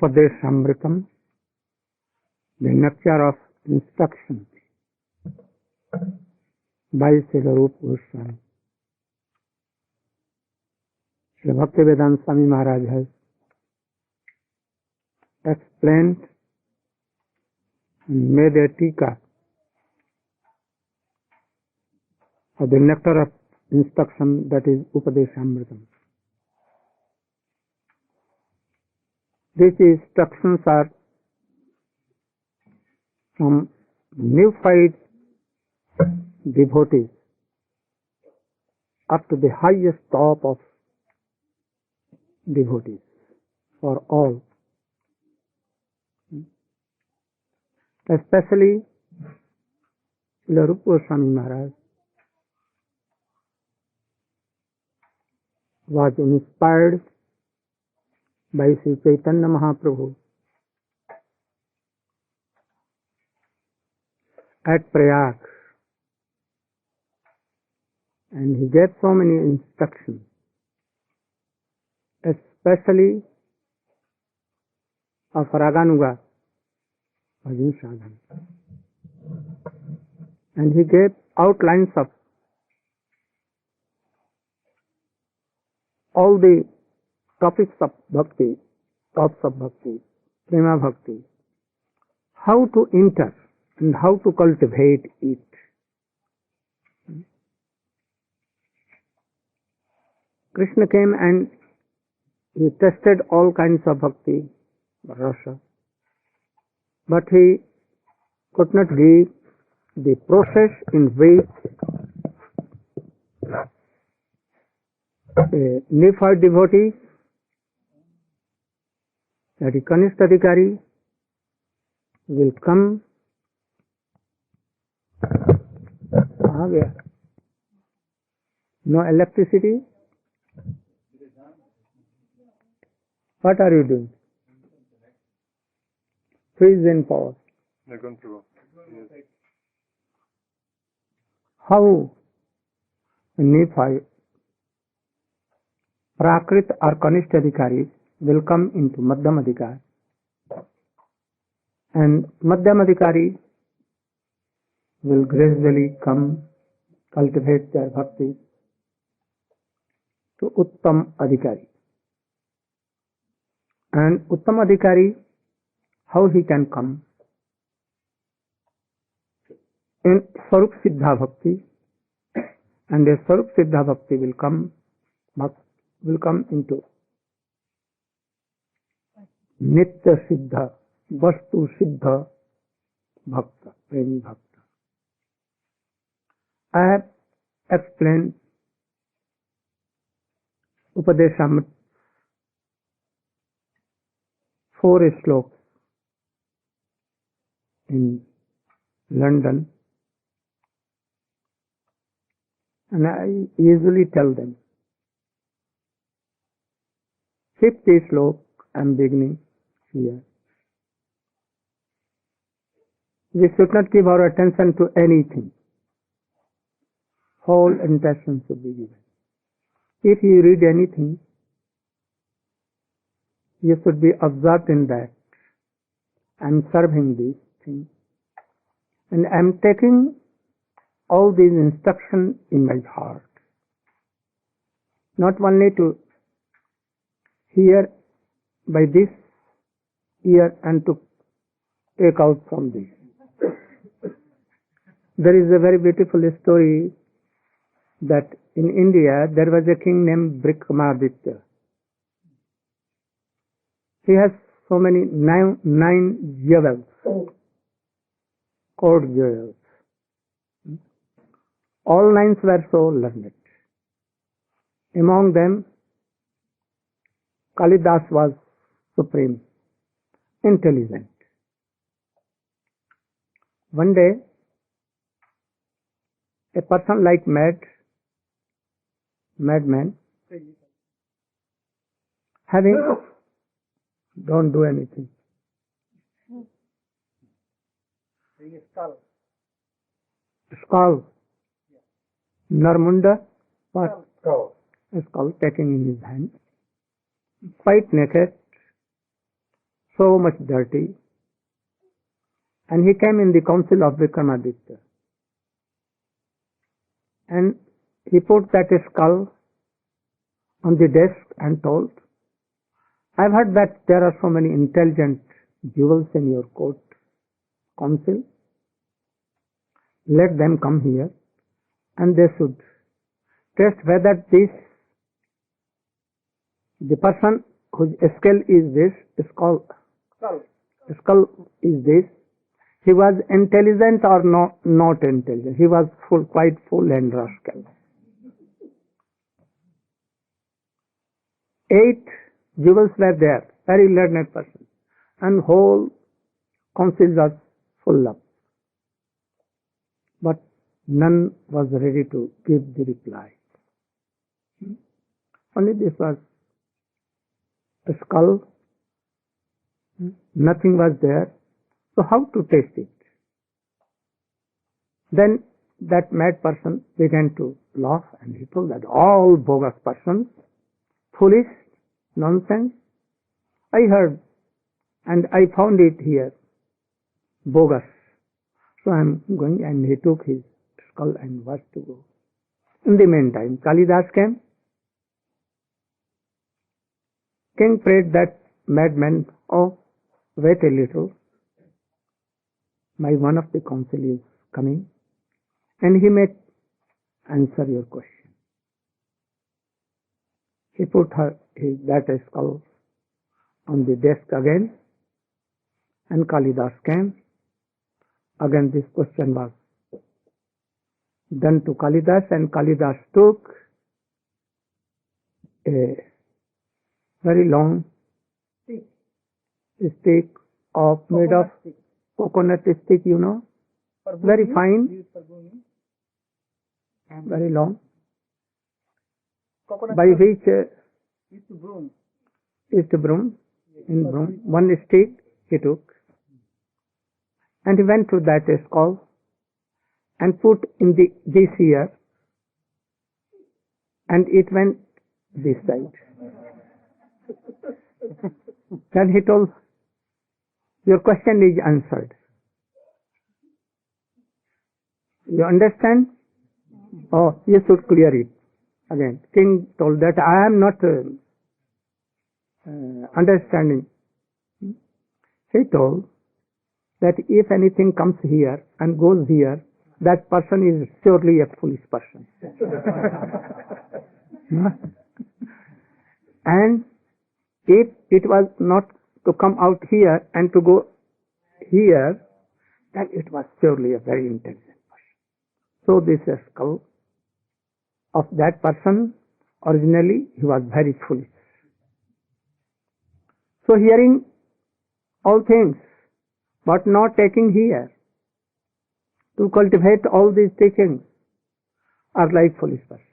Upadeshamritam, the nectar of instruction by Srila Rupa Goswami. Srila Bhaktivedanta Swami Maharaj has explained and made a tika of the nectar of instruction, that is Upadeshamritam. These instructions are from neophyte devotees up to the highest top of devotees, for all. Especially Srila Rupa Goswami Maharaj was inspired by Sri Chaitanya Mahaprabhu at Prayag, and he gave so many instructions, especially of Raganuga Bhajan Sadhana, and he gave outlines of all the topics of bhakti, tops of bhakti, prema bhakti, how to enter and how to cultivate it. Krishna came and he tested all kinds of bhakti, rasa, but he could not give the process in which a neophyte devotee, that is Kanistha-adhikari, will come. No electricity? What are you doing? Freeze in power. How a neophyte, Prakrit or Kanistha-adhikari will come into Madhyam-adhikari, and Madhyam-adhikari will gradually come, cultivate their bhakti to Uttam-adhikari. And Uttam-adhikari, how he can come? In Swarup Siddha Bhakti, and a Swarup Siddha Bhakti will come into Nitya Siddha, Vastu Siddha Bhakta, Premi Bhakta. I have explained Upadeshamritam 4 slokas in London, and I usually tell them, 50 sloka I am beginning here. We should not give our attention to anything. Whole attention should be given. If you read anything, you should be absorbed in that. I am serving these things, and I am taking all these instructions in my heart. Not only to hear by this ear and to take out from this. There is a very beautiful story that in India there was a king named Vikramaditya. He has so many nine jewels, court jewels. All 9 were so learned. Among them, Kalidas was supreme, intelligent. One day, a person like madman, having, don't do anything. Skull. Narmunda, what? A skull taken in his hand, quite naked, so much dirty. And he came in the council of Vikramaditya. And he put that skull on the desk and told, I've heard that there are so many intelligent jewels in your court council. Let them come here and they should test whether the person whose skull is this, skull is this, he was intelligent or not intelligent. He was quite full and rascal. 8 jewels were there, very learned person, and whole council was full up. But none was ready to give the reply. Only this was a skull, nothing was there. So how to test it? Then that mad person began to laugh and he told that all bogus persons, foolish, nonsense. I heard and I found it here, bogus. So I am going, and he took his skull and was to go. In the meantime, Kalidas came. King prayed that madman, oh, wait a little. My one of the council is coming, and he may answer your question. He put that skull on the desk again, and Kalidas came. Again this question was done to Kalidas, and Kalidas took a very long stick made of coconut stick, you know, very fine, very long, by which is to broom, one stick he took, and he went to that skull and put in this ear, and it went this side. Then he told, your question is answered. You understand? Oh, you should clear it. Again, king told that I am not understanding. He told that if anything comes here and goes here, that person is surely a foolish person. And if it was not to come out here and to go here, then it was surely a very intelligent person. So this skull of that person, originally he was very foolish. So hearing all things, but not taking here, to cultivate all these teachings, are like foolish persons.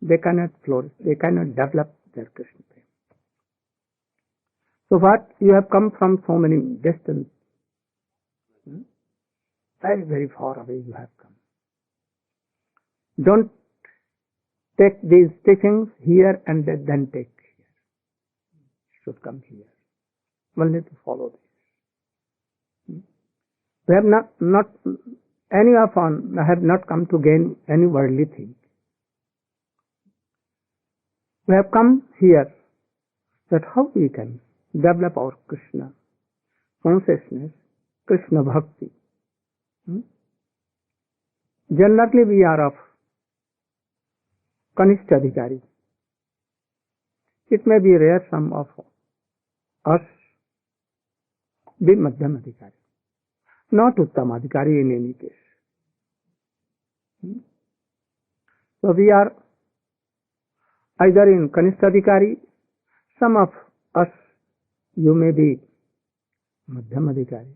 They cannot flourish, they cannot develop their Krishna. So what? You have come from so many distance. Very, very far away you have come. Don't take these teachings here and then take here. You should come here. One need to follow this. We have not any of us have not come to gain any worldly thing. We have come here that how we can develop our Krishna consciousness, Krishna bhakti. Generally we are of Kanistha-adhikari. It may be rare some of us be Madhyam-adhikari, not Uttam-adhikari in any case. So we are either in Kanistha-adhikari, some of us you may be Madhyam-adhikari.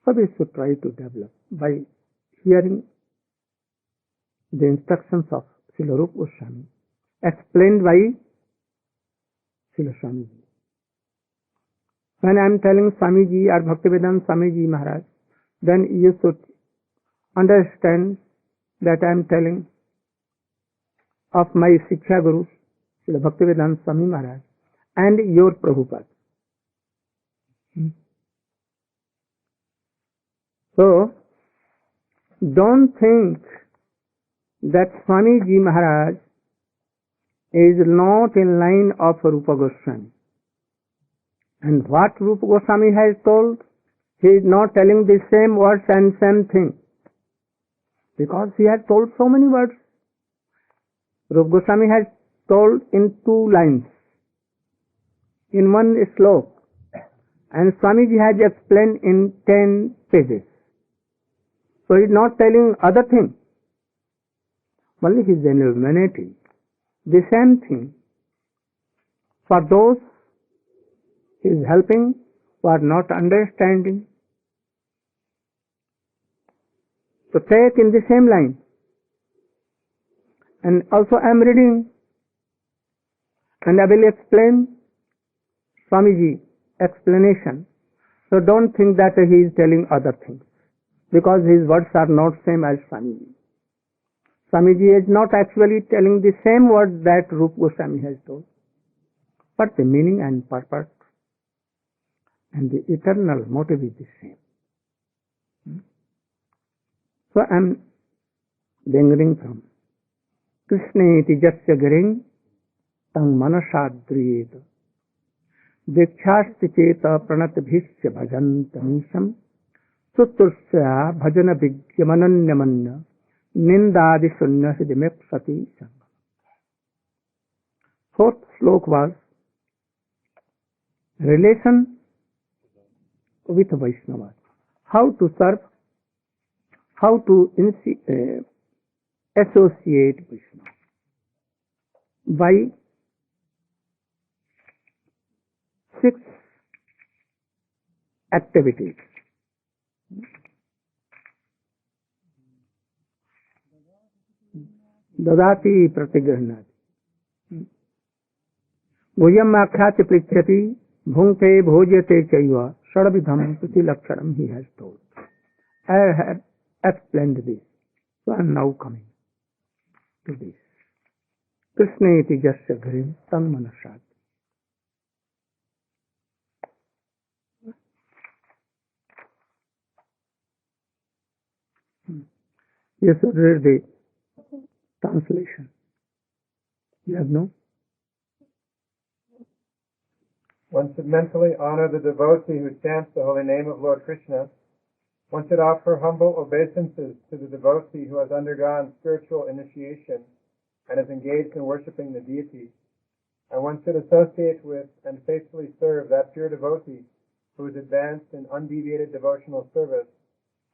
So we should try to develop by hearing the instructions of Srila Rupa Goswami explained by Srila Swamiji. When I am telling Swamiji or Bhaktivedanta Swamiji Maharaj, then you should understand that I am telling of my Siksha Guru, Srila Bhaktivedanta Swami Maharaj, and your Prabhupada. So, don't think that Swamiji Maharaj is not in line of Rupa Goswami. And what Rupa Goswami has told, he is not telling the same words and same thing. Because he has told so many words. Rupa Goswami has told in 2 lines, in 1 slok, and Swamiji has explained in 10 pages. So he is not telling other thing, only his humanity. The same thing for those he is helping who are not understanding. So take in the same line. And also I am reading and I will explain Swamiji explanation. So don't think that he is telling other things, because his words are not same as Swamiji. Swamiji is not actually telling the same words that Rupa Goswami has told, but the meaning and purpose and the eternal motive is the same. So I am beginning from Krishneti jasya giring tang manasadriyeta dikshasti cheta pranatbhisya bhajantamisham sutrusya bhajana vigyamananyamanya nindadi sunya hidimepsati sangha. 4th slok was relation with Vaishnavas. How to serve, how to associate Vaishnava. By 6 activities. Dadati pratigrahnati. Guyam akhyati prithyati bhunkte bhojyate chaiva shadabidham priti lakshanam, he has told. I have explained this. So I am now coming to this. Krishneti jasya gharim tam manasad. You should read the translation. You have no? One should mentally honor the devotee who chants the holy name of Lord Krishna. One should offer humble obeisances to the devotee who has undergone spiritual initiation and is engaged in worshipping the deity. And one should associate with and faithfully serve that pure devotee who is advanced in undeviated devotional service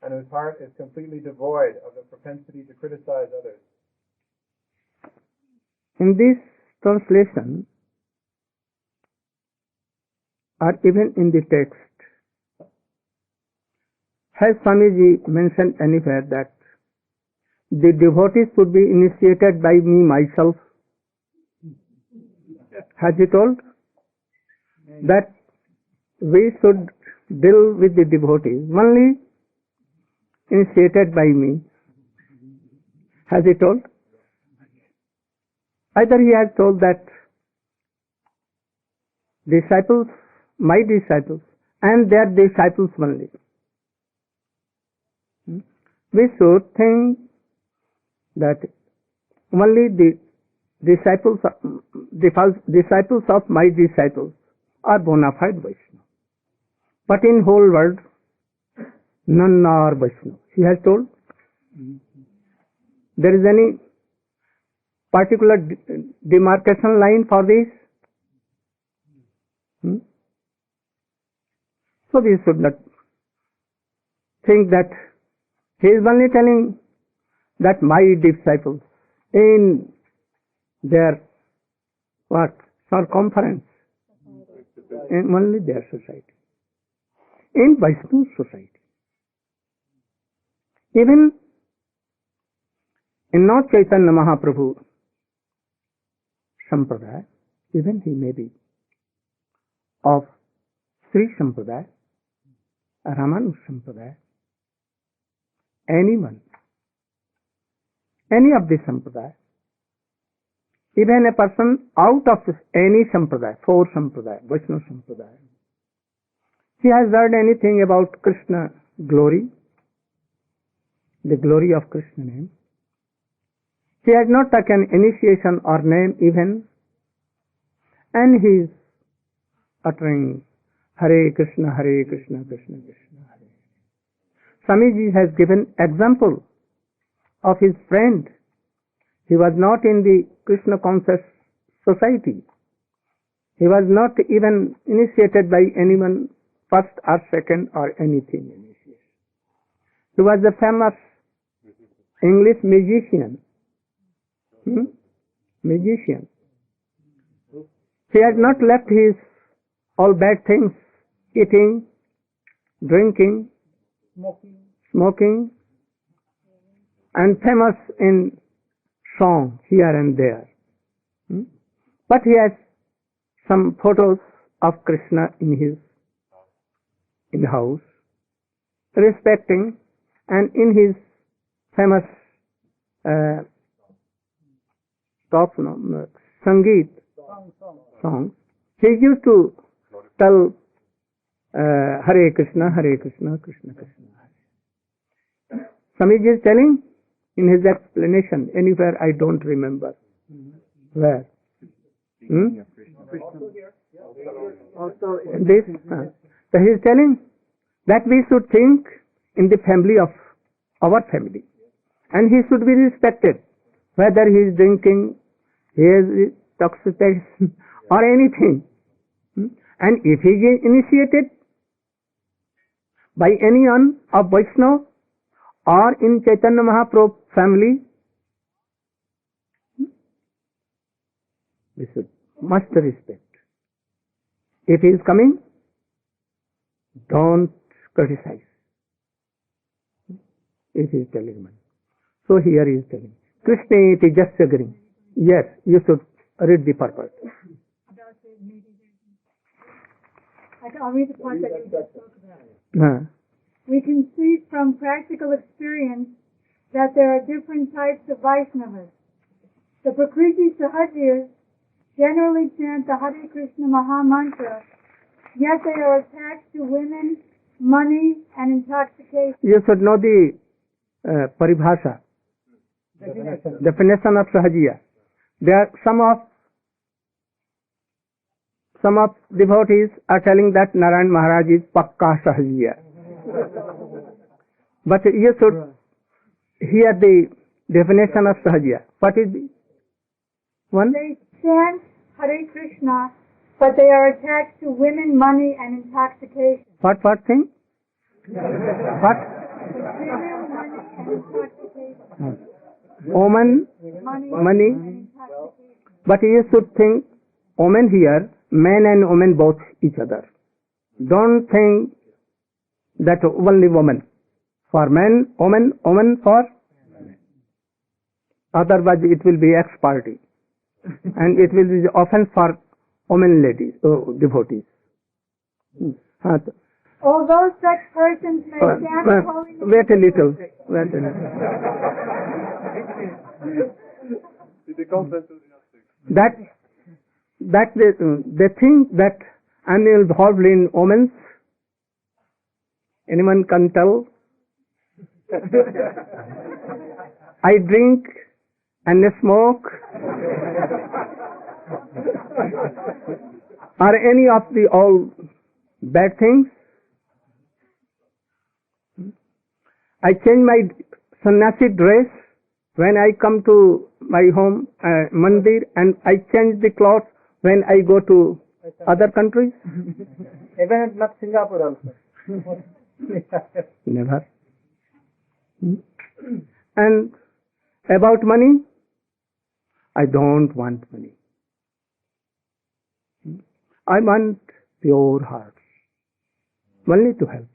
and whose heart is completely devoid of the propensity to criticize others. In this translation, or even in the text, has Swamiji mentioned anywhere that the devotees should be initiated by me myself? Has he told that we should deal with the devotees only initiated by me? Has he told? Either he has told that disciples, my disciples, and their disciples only. We should think that only the disciples of my disciples are bona fide Vaishnava. But in whole world, none are Vaishnava. He has told. There is any particular demarcation line for this? So we should not think that he is only telling that my disciples in their circumference, in only their society, in Vaishnava society. Even in Lord Chaitanya Mahaprabhu Sampradaya, even he may be of Sri Sampradaya, Ramanuja Sampradaya, anyone, any of the Sampradaya, even a person out of any sampradaya, four sampradaya, Vaishnava sampradaya, he has heard anything about Krishna glory, the glory of Krishna name. He has not taken initiation or name even, and he is uttering Hare Krishna, Krishna Krishna, Hare. Swamiji has given example of his friend. He was not in the Krishna conscious society. He was not even initiated by anyone, first or second or anything initiation. He was a famous English magician. Magician. He had not left his all bad things, eating, drinking, smoking, and famous in song here and there. But he has some photos of Krishna in the house, respecting, and in his famous Sangeet songs, he used to tell Hare Krishna, Krishna Krishna, Hare. Swamiji is telling in his explanation, anywhere I don't remember. Where? This. So he is telling that we should think in the family of our family, and he should be respected, whether he is drinking, he is intoxication or anything. And if he is initiated by anyone of Vaishnava or in Chaitanya Mahaprabhu family, we should must respect. If he is coming, don't criticize. If he is telling one. So here he is telling, Krishna iti jasya giri. Yes, you should read the purpose. I'll read the part that you just spoke about. We can see from practical experience that there are different types of Vaishnavas. The Prakriti Sahajiyas generally chant the Hare Krishna Maha Mantra, yet they are attached to women, money, and intoxication. You should know the paribhasha, definition of Sahajiya. There are some of devotees are telling that Narayan Maharaj is Pakka Sahajiya. But you should hear the definition of Sahajiya. What is the one? They chant Hare Krishna, but they are attached to women, money, and intoxication. What thing? What? Women, money, and intoxication. Woman, money. And intoxication. But you should think, woman here, men and women both each other. Don't think that only woman. For men, woman for men. Otherwise it will be ex-party. And it will be offense for women ladies, devotees. Although such persons may chant holy name. Wait a little. That they think that I'm involved in women's. Anyone can tell? I drink and smoke, or any of the all bad things. I change my sannyasi dress when I come to my home mandir, and I change the clothes when I go to other countries. Even not Singapore also. Never. And about money, I don't want money. I want pure hearts, only to help.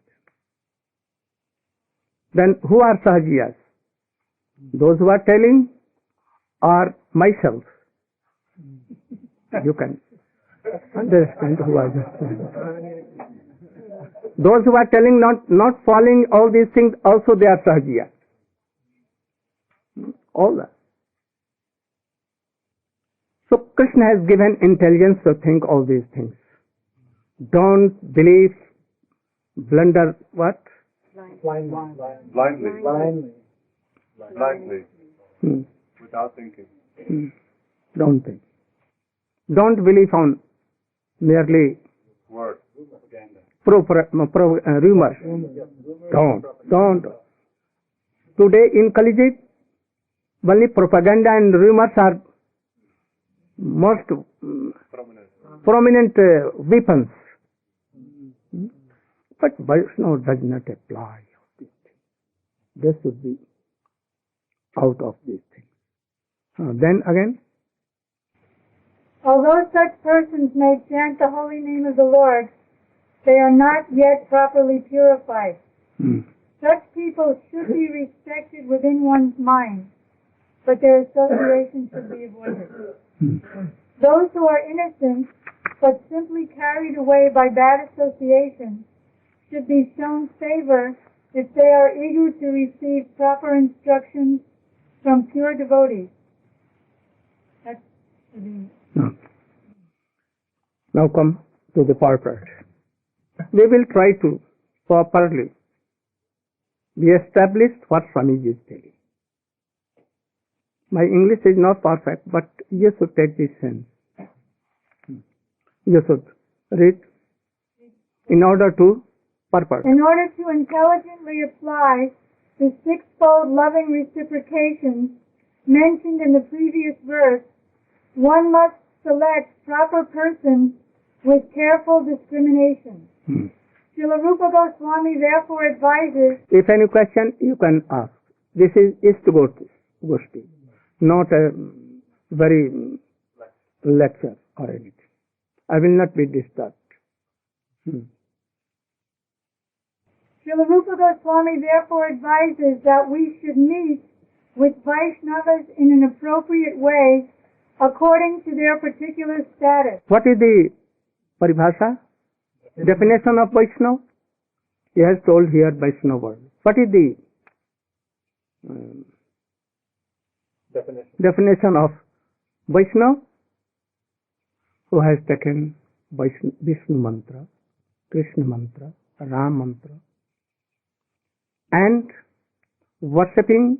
Then who are Sahajiyas? Those who are telling or myself? You can understand who are just. Those who are telling not following all these things, also they are Sahajiya. All that. So Krishna has given intelligence to think all these things. Don't believe, blunder what? Blindly. Without thinking. Don't think. Don't believe on merely Word. rumors. Don't. Today in Kalijit, only propaganda and rumors are most prominent weapons. But Vaishnava does not apply these things. They should be out of these things. Then again, Although such persons may chant the holy name of the Lord, they are not yet properly purified. Such people should be respected within one's mind, but their association should be avoided. Those who are innocent, but simply carried away by bad association, should be shown favor if they are eager to receive proper instructions from pure devotees. That's now come to the purport. We will try to properly be established what Swamiji is telling. My English is not perfect, but you should take this sense. You should read in order to purport. In order to intelligently apply the sixfold loving reciprocations mentioned in the previous verse, one must select proper persons with careful discrimination. Srila Rupa Goswami therefore advises, if any question, you can ask. This is Goshti, not a very lecture or anything. I will not be disturbed. Srila Rupa Goswami therefore advises that we should meet with Vaishnavas in an appropriate way according to their particular status. What is the paribhasha? Definition of Vaishnava? He has told here Vaishnava. What is the definition of Vaishnava? Who has taken Vishnu mantra, Krishna mantra, Ram mantra, and worshipping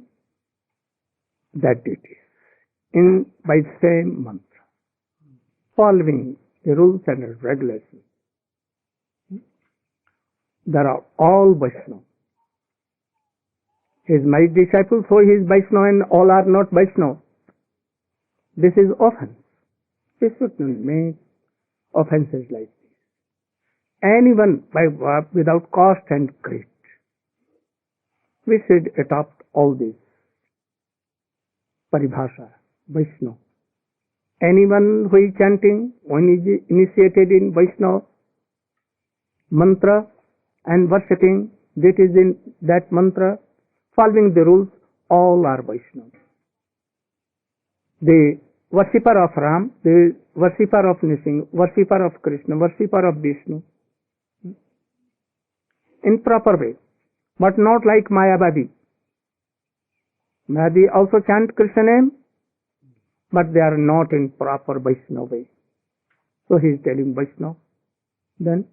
that deity by the same mantra, following the rules and regulations. They are all Vaishnava. He is my disciple, so he is Vaishnava, and all are not Vaishnava. This is offense. We should not make offenses like this. Anyone without cost and credit. We should adopt all this. Paribhasha, Vaishnava. Anyone who is chanting, when is initiated in Vaishnava mantra and worshipping, that is in that mantra, following the rules, all are Vaishnava. The worshipper of Ram, the worshipper of Nising, worshipper of Krishna, worshipper of Vishnu, in proper way, but not like Mayavadi. Mayavadi also chant Krishna name, but they are not in proper Vaishnava way. So he is telling Vaishnava. Then